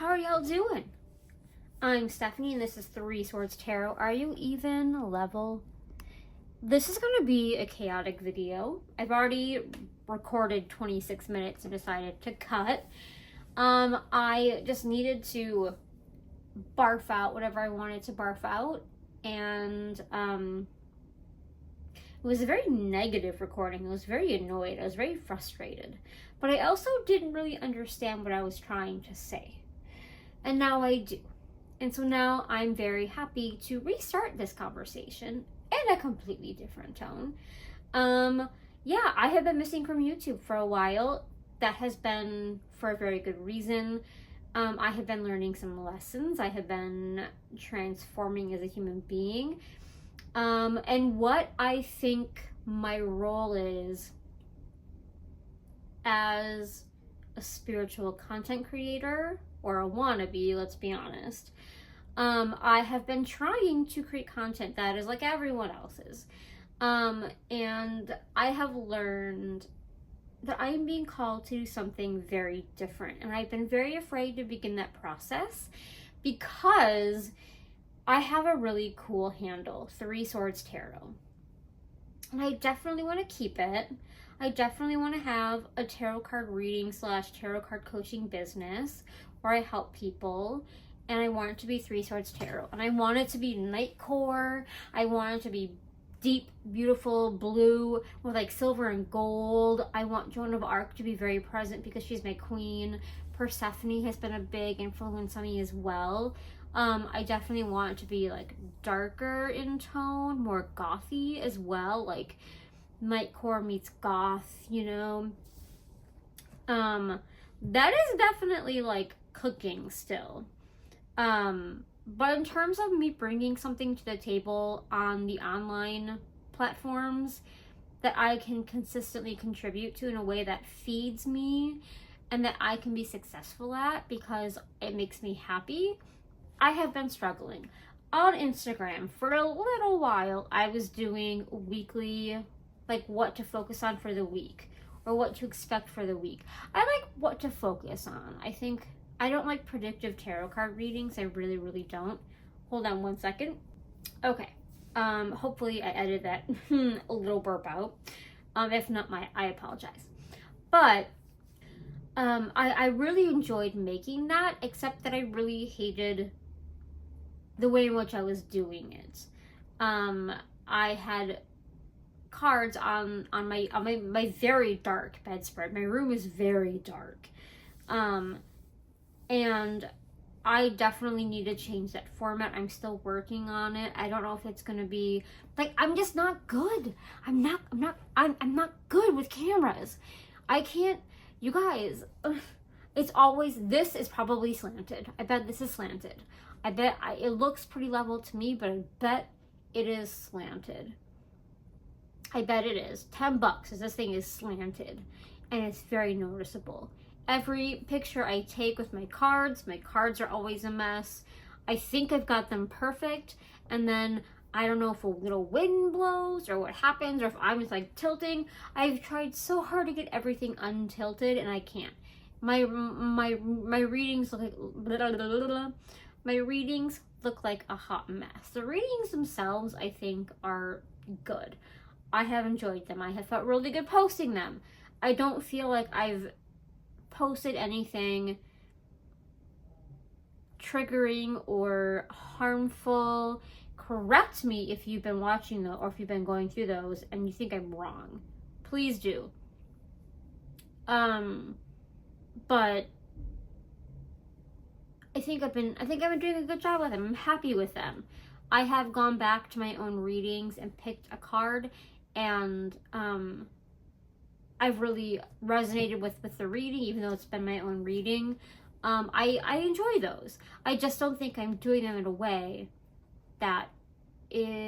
How are y'all doing? I'm Stephanie and this is Three Swords Tarot. Are you even level? This is going to be a chaotic video. I've already recorded 26 minutes and decided to cut. I just needed to barf out whatever I wanted to barf out, and it was a very negative recording. I was very annoyed. I was very frustrated. But I also didn't really understand what I was trying to say. And now I do. And so now I'm very happy to restart this conversation in a completely different tone. Yeah, I have been missing from YouTube for a while. That has been for a very good reason. I have been learning some lessons. I have been transforming as a human being. And what I think my role is as a spiritual content creator, or a wannabe, let's be honest. I have been trying to create content that is like everyone else's. And I have learned that I am being called to do something very different. And I've been very afraid to begin that process because I have a really cool handle, Three Swords Tarot. And I definitely want to keep it. I definitely want to have a tarot card reading / tarot card coaching business where I help people. And I want it to be Three Swords Tarot. And I want it to be Nightcore. I want it to be deep, beautiful blue with like silver and gold. I want Joan of Arc to be very present because she's my queen. Persephone has been a big influence on me as well. I definitely want it to be like darker in tone, more gothy as well, like Nightcore meets goth, you know. That is definitely like cooking still. But in terms of me bringing something to the table on the online platforms that I can consistently contribute to in a way that feeds me and that I can be successful at because it makes me happy, I have been struggling. On Instagram, for a little while, I was doing weekly, like what to focus on for the week or what to expect for the week. I like what to focus on. I don't like predictive tarot card readings. I really, really don't. Hold on one second. Okay. Hopefully I edited that a little burp out. If not, I apologize. But I really enjoyed making that, except that I really hated the way in which I was doing it. I had cards on my very dark bedspread. My room is very dark. And I definitely need to change that format. I'm still working on it. I don't know if it's gonna be like, I'm just not good. I'm not good with cameras. I can't, you guys, it's always, this is probably slanted. I bet this is slanted. I bet it looks pretty level to me, but I bet it is slanted. I bet it is. $10 as this thing is slanted, and it's very noticeable. Every picture I take with my cards are always a mess. I think I've got them perfect, and then I don't know if a little wind blows or what happens, or if I'm just like tilting. I've tried so hard to get everything untilted, and I can't. My readings look like blah, blah, blah, blah. My readings look like a hot mess. The readings themselves, I think, are good. I have enjoyed them. I have felt really good posting them. I don't feel like I've posted anything triggering or harmful. Correct me if you've been watching those or if you've been going through those and you think I'm wrong. Please do. But I think I've been doing a good job with them. I'm happy with them. I have gone back to my own readings and picked a card, and I've really resonated with the reading, even though it's been my own reading. I enjoy those. I just don't think I'm doing them in a way that is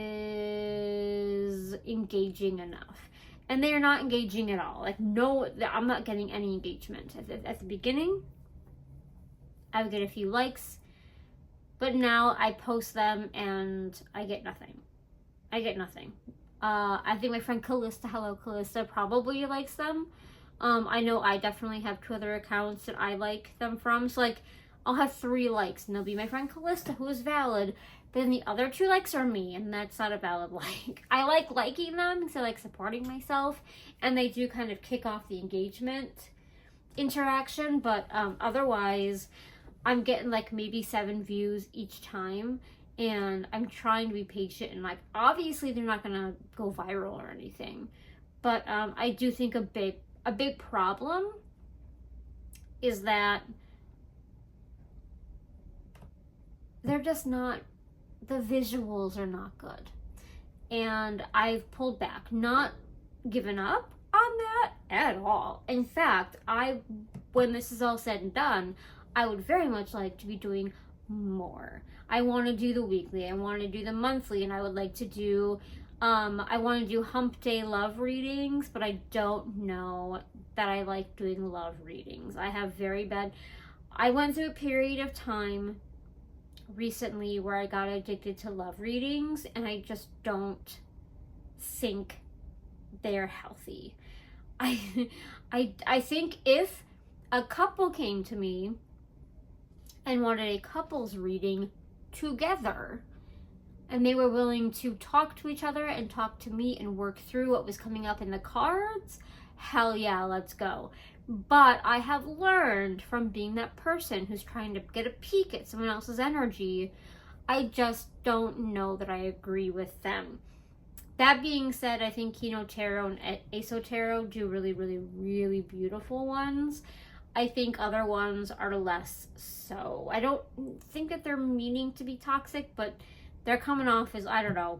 engaging enough. And they are not engaging at all. Like, no, I'm not getting any engagement. At the beginning, I would get a few likes, but now I post them and I get nothing. I think my friend Callista, hello Callista, probably likes them. I know I definitely have 2 other accounts that I like them from. So like, I'll have 3 likes, and they'll be my friend Callista, who is valid, but then the other 2 likes are me, and that's not a valid like. I like liking them because I like supporting myself, and they do kind of kick off the engagement interaction, but otherwise, I'm getting like maybe 7 views each time, and I'm trying to be patient, and like, obviously they're not gonna go viral or anything, but I do think a big problem is that they're just not, the visuals are not good. And I've pulled back, not given up on that at all. In fact, when this is all said and done, I would very much like to be doing more. I want to do the weekly, I want to do the monthly, and I would like to do, I want to do hump day love readings, but I don't know that I like doing love readings. I went through a period of time recently where I got addicted to love readings, and I just don't think they're healthy. I think if a couple came to me and wanted a couples reading together, and they were willing to talk to each other and talk to me and work through what was coming up in the cards, hell yeah, let's go. But I have learned from being that person who's trying to get a peek at someone else's energy, I just don't know that I agree with them. That being said, I think Kino Tarot and Aso Tarot do really, really, really beautiful ones. I think other ones are less so. I don't think that they're meaning to be toxic, but they're coming off as, I don't know.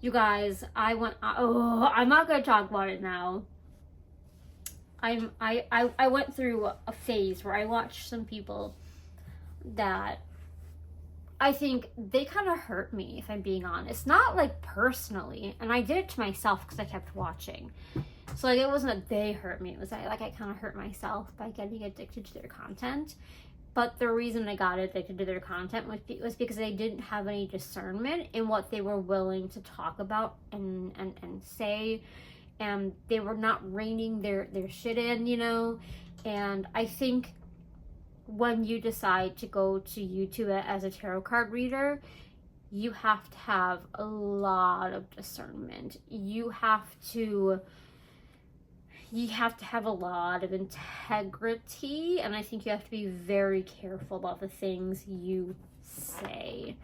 You guys, I'm not going to talk about it now. I went through a phase where I watched some people that I think they kind of hurt me, if I'm being honest. Not like personally, and I did it to myself because I kept watching. So like, it wasn't that they hurt me, it was I kind of hurt myself by getting addicted to their content. But the reason I got addicted to their content was because they didn't have any discernment in what they were willing to talk about and say, and they were not reining their shit in, you know. And I think when you decide to go to YouTube as a tarot card reader, you have to have a lot of discernment. You have to have a lot of integrity, and I think you have to be very careful about the things you say.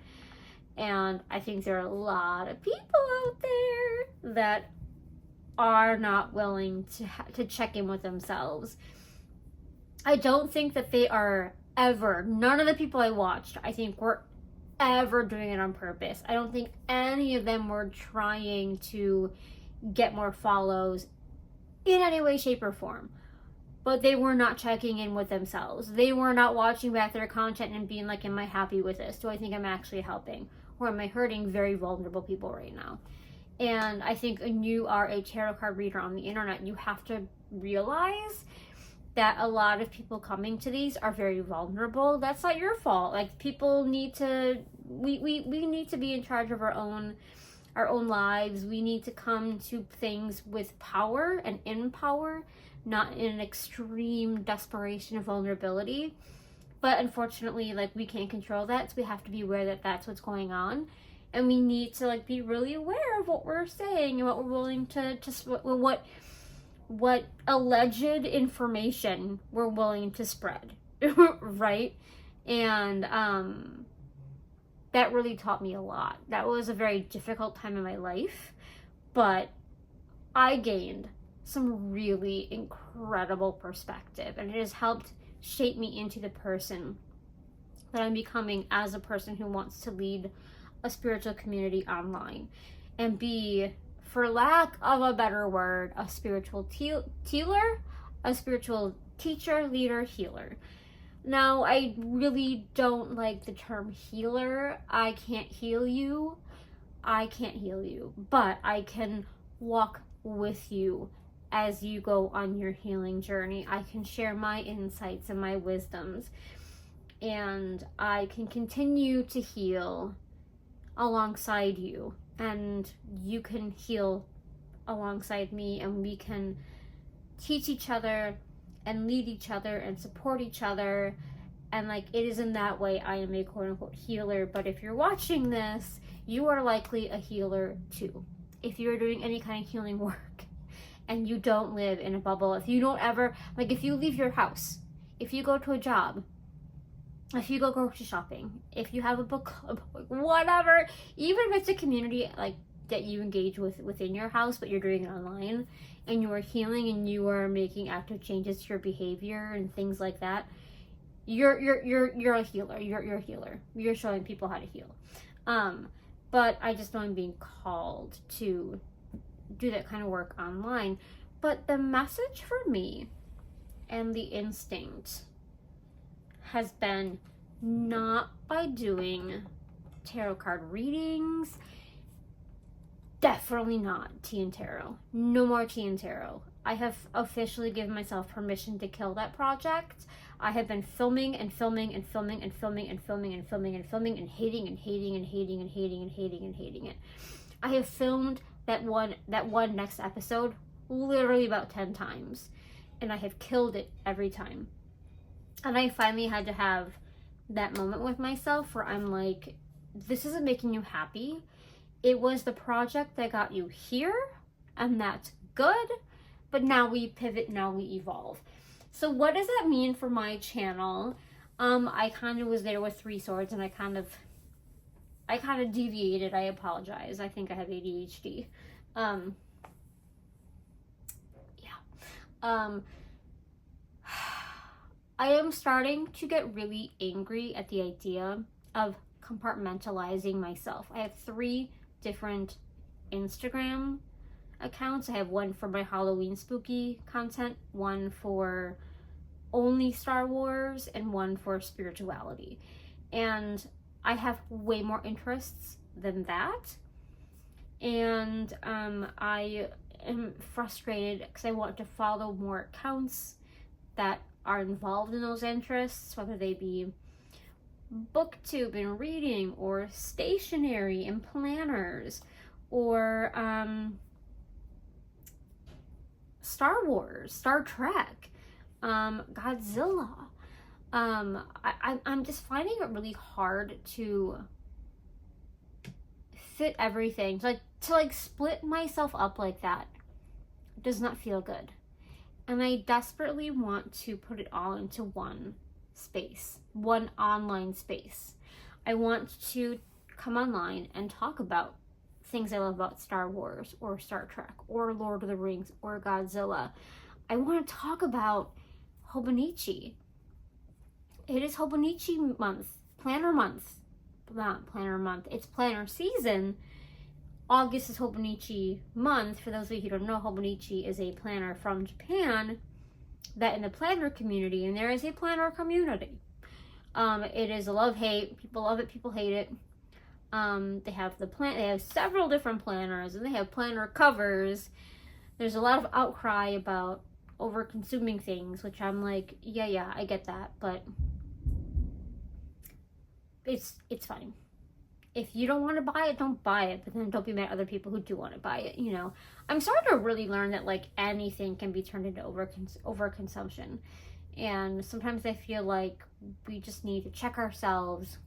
And I think there are a lot of people out there that are not willing to check in with themselves. I don't think that they are ever, none of the people I watched, I think were ever doing it on purpose. I don't think any of them were trying to get more follows in any way, shape, or form. But they were not checking in with themselves. They were not watching back their content and being like, am I happy with this? Do I think I'm actually helping? Or am I hurting very vulnerable people right now? And I think when you are a tarot card reader on the internet, you have to realize that a lot of people coming to these are very vulnerable. That's not your fault. Like, people need to, we need to be in charge of our own lives. We need to come to things with power and in power, not in an extreme desperation of vulnerability. But unfortunately, like, we can't control that, so we have to be aware that that's what's going on. And we need to, like, be really aware of what we're saying and what we're willing to what alleged information we're willing to spread, right? And that really taught me a lot. That was a very difficult time in my life, but I gained some really incredible perspective, and it has helped shape me into the person that I'm becoming as a person who wants to lead a spiritual community online and be, for lack of a better word, a spiritual healer, a spiritual teacher, leader, healer. Now, I really don't like the term healer. I can't heal you. But I can walk with you as you go on your healing journey. I can share my insights and my wisdoms, and I can continue to heal alongside you, and you can heal alongside me, and we can teach each other and lead each other and support each other And like, it is in that way I am a quote unquote healer. But if you're watching this, you are likely a healer too. If you're doing any kind of healing work and you don't live in a bubble, if you don't ever, like, if you leave your house, if you go to a job, if you go grocery shopping, if you have a book club, like, whatever, even if it's a community like that you engage with within your house, but you're doing it online, and you are healing and you are making active changes to your behavior and things like that, you're a healer. You're a healer. You're showing people how to heal. But I just know I'm being called to do that kind of work online. But the message for me and the instinct has been not by doing tarot card readings. Definitely not tea and tarot. No more tea and tarot. I have officially given myself permission to kill that project. I have been filming and filming and filming and filming and filming and filming and filming and hating and hating and hating and hating and hating and hating it. I have filmed that one next episode literally about 10 times, and I have killed it every time. And I finally had to have that moment with myself where I'm like, this isn't making you happy. It was the project that got you here, and that's good, but now we pivot, now we evolve. So what does that mean for my channel? I kind of was there with 3 swords, and I kind of deviated. I apologize. I think I have ADHD. I am starting to get really angry at the idea of compartmentalizing myself. I have 3 different Instagram accounts. I have one for my Halloween spooky content, one for only Star Wars, and one for spirituality. And I have way more interests than that. And I am frustrated because I want to follow more accounts that are involved in those interests, whether they be booktube and reading, or stationery and planners, or Star Wars, Star Trek, Godzilla. I'm just finding it really hard to fit everything. To split myself up like that does not feel good. And I desperately want to put it all into one space, one online space. I want to come online and talk about things I love about Star Wars, or Star Trek, or Lord of the Rings, or Godzilla. I want to talk about Hobonichi. It is Hobonichi month, planner month. Not planner month, it's planner season. August is Hobonichi month. For those of you who don't know, Hobonichi is a planner from Japan that in the planner community, and there is a planner community. It is a love-hate. People love it, people hate it. They have several different planners, and they have planner covers. There's a lot of outcry about over consuming things, which I'm like, yeah, I get that, but it's fine. If you don't want to buy it, don't buy it, but then don't be mad at other people who do want to buy it, you know. I'm starting to really learn that, like, anything can be turned into overconsumption. And sometimes I feel like we just need to check ourselves.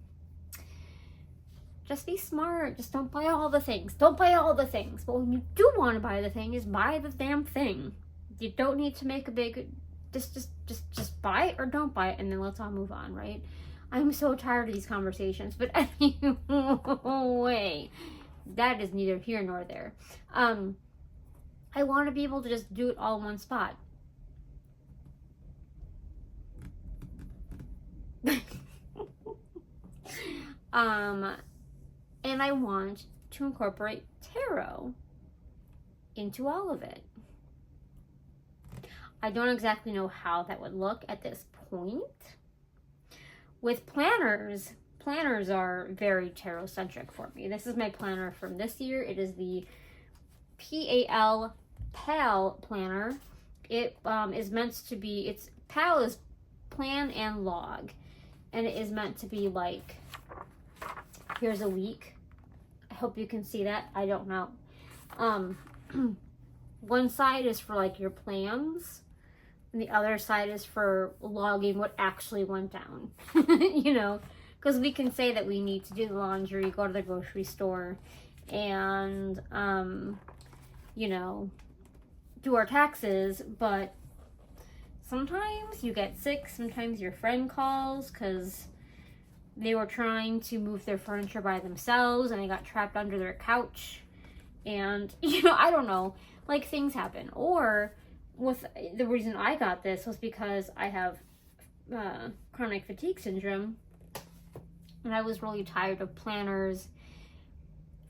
Just be smart. Just don't buy all the things. Don't buy all the things. But when you do want to buy the thing, is buy the damn thing. You don't need to make a big... Just buy it or don't buy it, and then let's all move on, right? I'm so tired of these conversations, but anyway, that is neither here nor there. I want to be able to just do it all in one spot. And I want to incorporate tarot into all of it. I don't exactly know how that would look at this point. With planners are very tarot-centric for me. This is my planner from this year. It is the PAL planner. It is meant to be, PAL is plan and log. And it is meant to be like, here's a week. I hope you can see that. I don't know. One side is for like your plans. and the other side is for logging what actually went down. You know, because we can say that we need to do the laundry, go to the grocery store, and you know, do our taxes, but sometimes you get sick, sometimes your friend calls because they were trying to move their furniture by themselves and they got trapped under their couch, and you know, I don't know, like, things happen. Or with the reason I got this was because I have chronic fatigue syndrome, and I was really tired of planners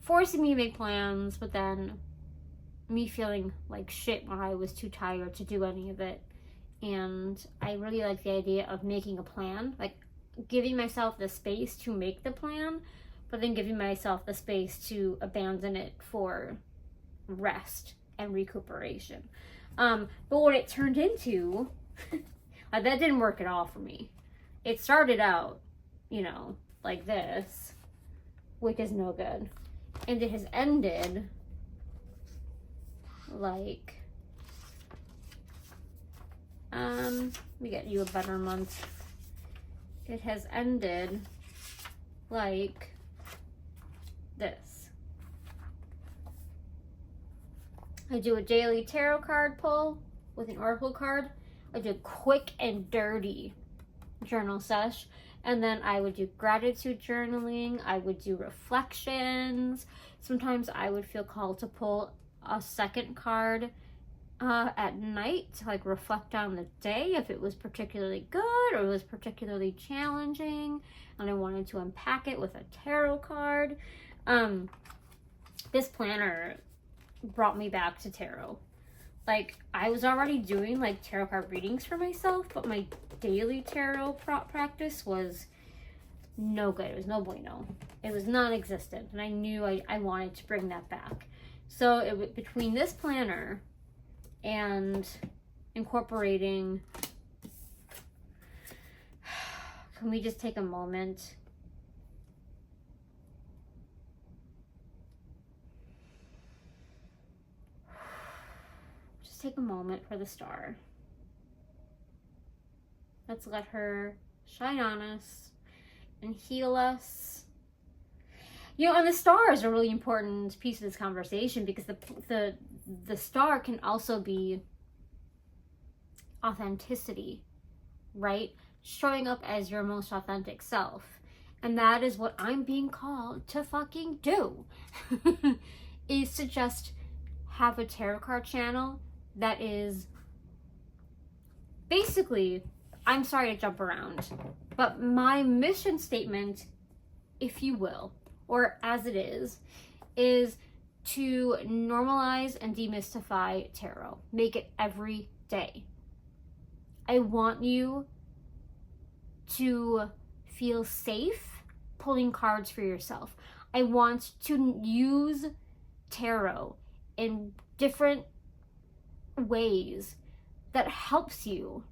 forcing me to make plans, but then me feeling like shit when I was too tired to do any of it. And I really like the idea of making a plan, like giving myself the space to make the plan, but then giving myself the space to abandon it for rest and recuperation. But what it turned into, that didn't work at all for me. It started out, you know, like this, which is no good. And it has ended like, let me get you a better month. It has ended like this. I do a daily tarot card pull with an oracle card. I do quick and dirty journal sesh. And then I would do gratitude journaling. I would do reflections. Sometimes I would feel called to pull a second card at night to like reflect on the day, if it was particularly good or it was particularly challenging and I wanted to unpack it with a tarot card. This planner brought me back to tarot. Like, I was already doing like tarot card readings for myself, but my daily tarot practice was no good. It was no bueno. It was non-existent, and I knew I wanted to bring that back. So between this planner and incorporating, can we just take a moment? Just take a moment for the star. Let's let her shine on us and heal us. You know, and the star is a really important piece of this conversation, because the star can also be authenticity, right? Showing up as your most authentic self. And that is what I'm being called to fucking do. Is to just have a tarot card channel that is basically, I'm sorry to jump around, but my mission statement, if you will, or as it is to normalize and demystify tarot. Make it every day. I want you to feel safe pulling cards for yourself. I want to use tarot in different ways that helps you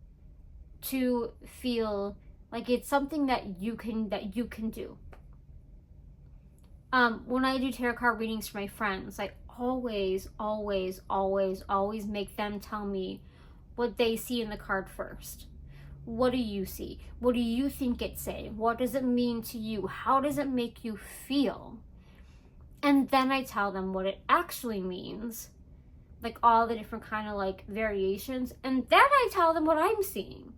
to feel like it's something that you can do. When I do tarot card readings for my friends, I always make them tell me what they see in the card first. What do you see? What do you think it's saying? What does it mean to you? How does it make you feel? And then I tell them what it actually means, like all the different kind of like variations, and then I tell them what I'm seeing.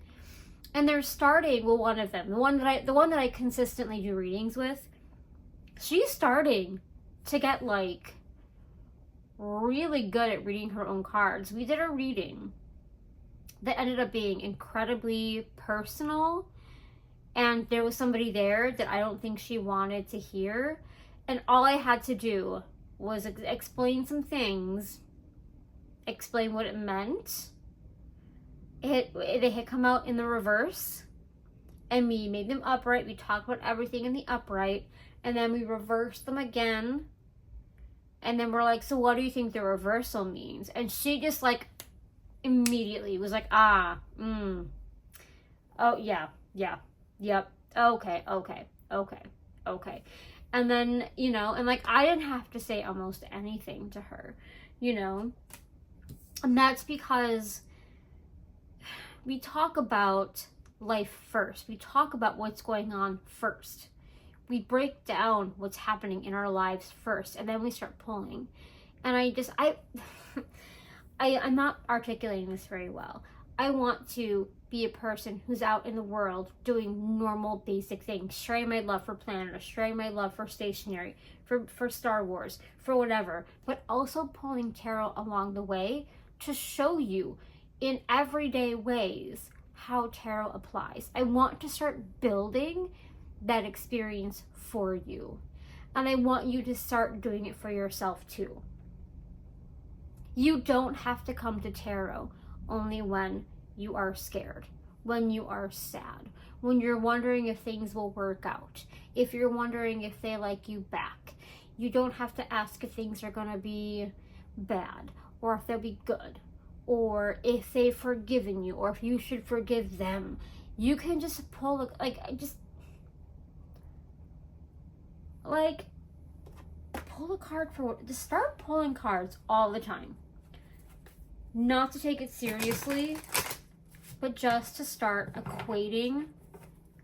And they're starting, well, one of them, the one that I consistently do readings with, she's starting to get like really good at reading her own cards. We did a reading that ended up being incredibly personal, and there was somebody there that I don't think she wanted to hear, and all I had to do was explain some things, explain what it meant. They had come out in the reverse, and we made them upright. We talked about everything in the upright, and then we reversed them again, and then we're like, so what do you think the reversal means? And she just like immediately was like, oh yeah, yep, okay. And then, you know, and like I didn't have to say almost anything to her, you know. And that's because we talk about life first. We talk about what's going on first. We break down what's happening in our lives first, and then we start pulling. And I'm not articulating this very well. I want to be a person who's out in the world doing normal, basic things, sharing my love for Planet, sharing my love for stationery, for Star Wars, for whatever, but also pulling tarot along the way to show you in everyday ways how tarot applies. I want to start building that experience for you. And I want you to start doing it for yourself too. You don't have to come to tarot only when you are scared, when you are sad, when you're wondering if things will work out, if you're wondering if they like you back. You don't have to ask if things are going to be bad, or if they'll be good, or if they've forgiven you, or if you should forgive them. You can just pull, pull a card just start pulling cards all the time. Not to take it seriously, but just to start equating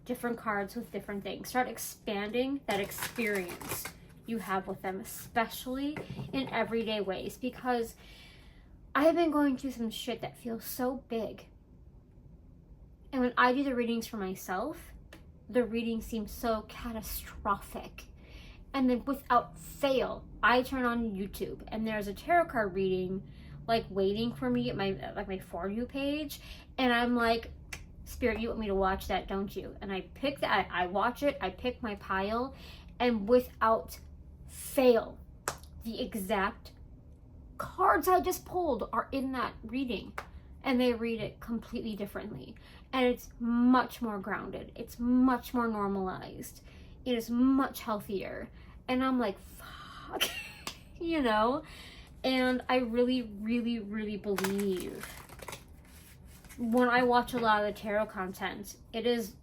different cards with different things. Start expanding that experience you have with them, especially in everyday ways, because I've been going through some shit that feels so big. And when I do the readings for myself, the reading seems so catastrophic. And then without fail, I turn on YouTube and there's a tarot card reading waiting for me at my For You page, and I'm like, Spirit, you want me to watch that, don't you? And I pick that, I watch it, I pick my pile, and without fail, the exact cards I just pulled are in that reading, and they read it completely differently, and it's much more grounded, it's much more normalized, it is much healthier, and I'm like, fuck, you know. And I really, really, really believe when I watch a lot of the tarot content, it is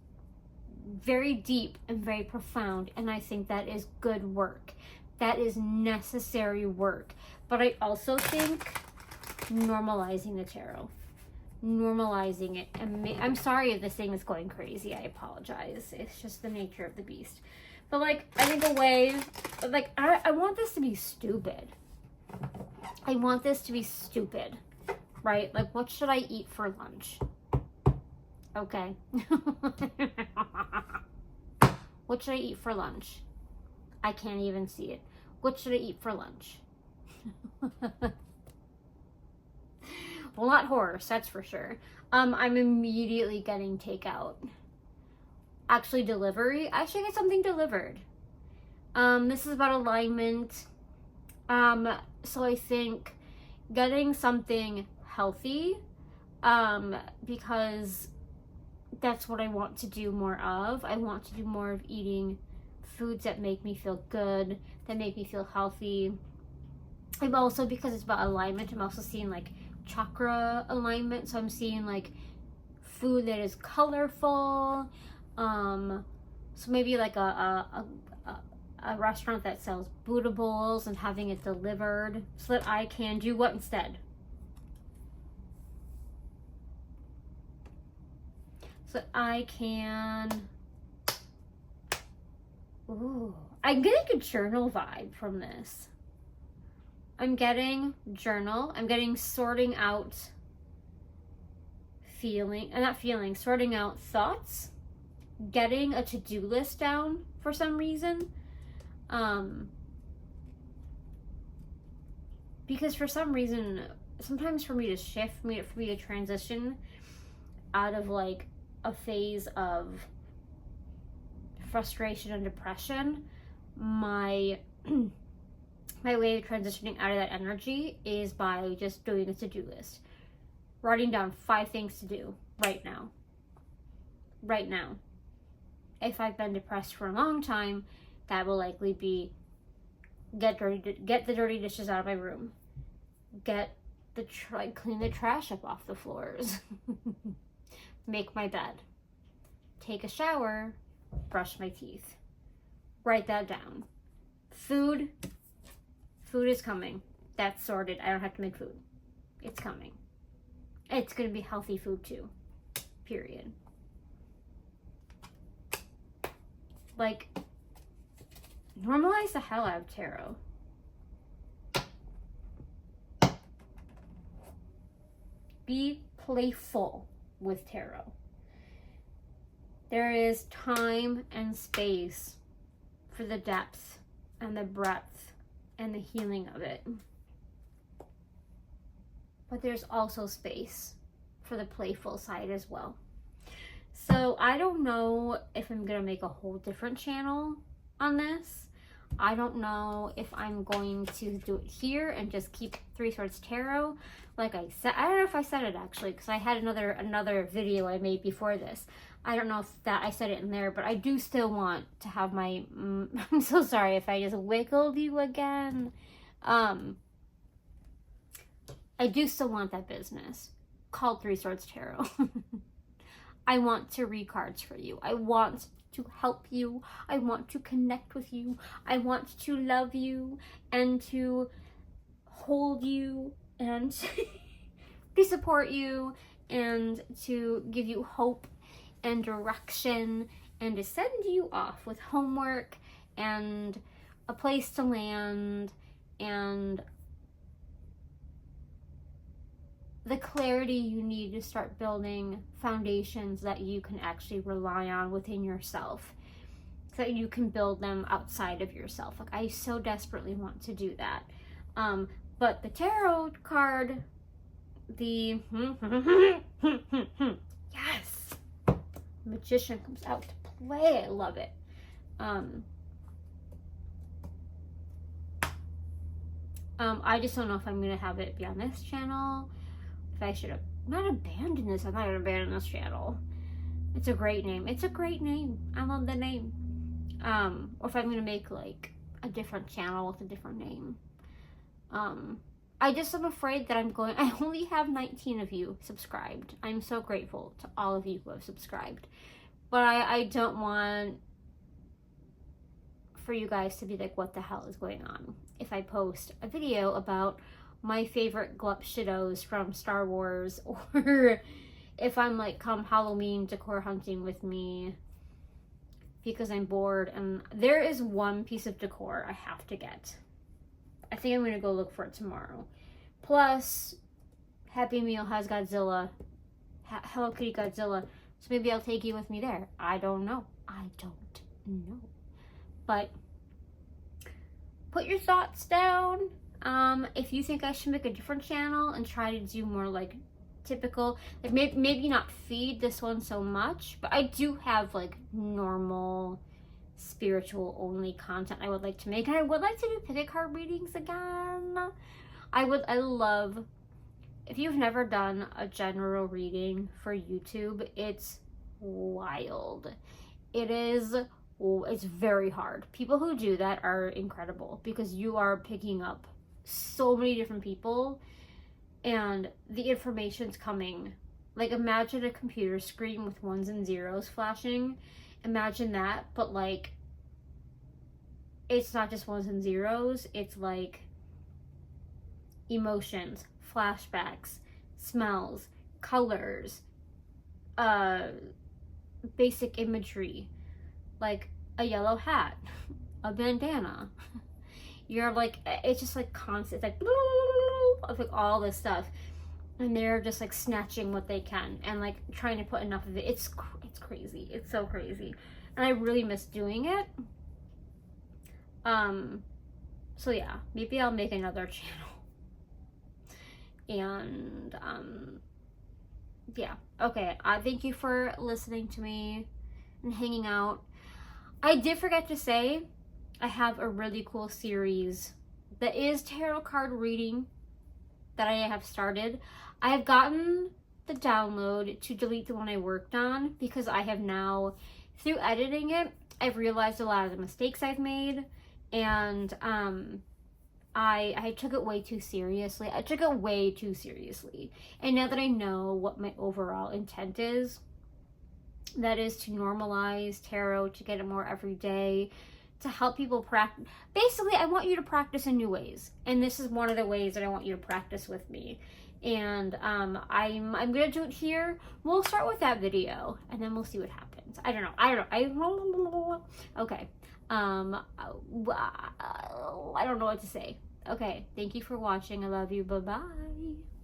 very deep and very profound, and I think that is good work. That is necessary work. But I also think normalizing the tarot, normalizing it, and I'm sorry if this thing is going crazy, I apologize. It's just the nature of the beast. But I think a way, I want this to be stupid. I want this to be stupid, right? What should I eat for lunch? Okay. What should I eat for lunch? I can't even see it. What should I eat for lunch? Well, not horse, that's for sure. I'm immediately getting takeout. Actually, delivery. I should get something delivered. This is about alignment. So I think getting something healthy, because that's what I want to do more of. I want to do more of eating foods that make me feel good, that make me feel healthy. I'm also, because it's about alignment, I'm also seeing chakra alignment. So I'm seeing food that is colorful. So maybe a restaurant that sells Buddha bowls and having it delivered so that I can do what instead? So I can, ooh, I'm getting a journal vibe from this. I'm getting journal, I'm getting sorting out sorting out thoughts, getting a to-do list down for some reason. Because for some reason, sometimes for me to shift, for me to transition out of a phase of frustration and depression, my way of transitioning out of that energy is by just doing a to-do list. Writing down 5 things to do right now. Right now. If I've been depressed for a long time, that will likely be get the dirty dishes out of my room, clean the trash up off the floors, make my bed, take a shower, brush my teeth. Write that down. Food is coming. That's sorted. I don't have to make food. It's coming. It's gonna be healthy food too. period. Like, normalize the hell out of tarot. Be playful with tarot. There is time and space for the depth and the breadth and the healing of it. But there's also space for the playful side as well. So I don't know if I'm going to make a whole different channel on this. I don't know if I'm going to do it here and just keep Three Swords Tarot. Like I said, I don't know if I said it actually, because I had another video I made before this. I don't know if that I said it in there, but I do still want to have my, I'm so sorry if I just wiggled you again. I do still want that business called Three Swords Tarot. I want to read cards for you. I want to help you. I want to connect with you. I want to love you and to hold you and to support you and to give you hope and direction and to send you off with homework and a place to land and the clarity you need to start building foundations that you can actually rely on within yourself, so that you can build them outside of yourself. Like, I so desperately want to do that. But the tarot card, the yes, Magician comes out to play. I love it. I just don't know if I'm gonna have it be on this channel. If I should have not abandoned this, I'm not gonna abandon this channel. It's a great name. It's a great name. I love the name. Or if I'm gonna make like a different channel with a different name. I just am afraid that I only have 19 of you subscribed. I'm so grateful to all of you who have subscribed. But I don't want for you guys to be like, what the hell is going on? If I post a video about my favorite glup shittos from Star Wars, or if I'm like, come Halloween decor hunting with me because I'm bored, and there is one piece of decor I have to get. I think I'm gonna go look for it tomorrow. Plus, Happy Meal has Godzilla, Hello Kitty Godzilla, so maybe I'll take you with me there. I don't know. But put your thoughts down. If you think I should make a different channel and try to do more like typical, like maybe not feed this one so much, but I do have like normal spiritual only content I would like to make, and I would like to do pick a card readings again. I love, if you've never done a general reading for YouTube, it's wild. It's very hard. People who do that are incredible because you are picking up so many different people and the information's coming. Like, imagine a computer screen with ones and zeros flashing. Imagine that, but like, it's not just ones and zeros, it's like emotions, flashbacks, smells, colors, basic imagery, like a yellow hat, a bandana. You're like, it's just like constant, it's like like all this stuff, and they're just like snatching what they can and like trying to put enough of it. It's crazy. It's so crazy, and I really miss doing it. So yeah, maybe I'll make another channel. And yeah, okay. Thank you for listening to me and hanging out. I did forget to say, I have a really cool series that is tarot card reading that I have started. I have gotten the download to delete the one I worked on because I have now, through editing it, I've realized a lot of the mistakes I've made, and I took it way too seriously. And now that I know what my overall intent is, that is to normalize tarot, to get it more every day, to help people practice. Basically, I want you to practice in new ways. And this is one of the ways that I want you to practice with me, And I'm gonna do it here. We'll start with that video, and then we'll see what happens. I don't know. Okay. I don't know what to say. Okay. Thank you for watching. I love you. Bye bye.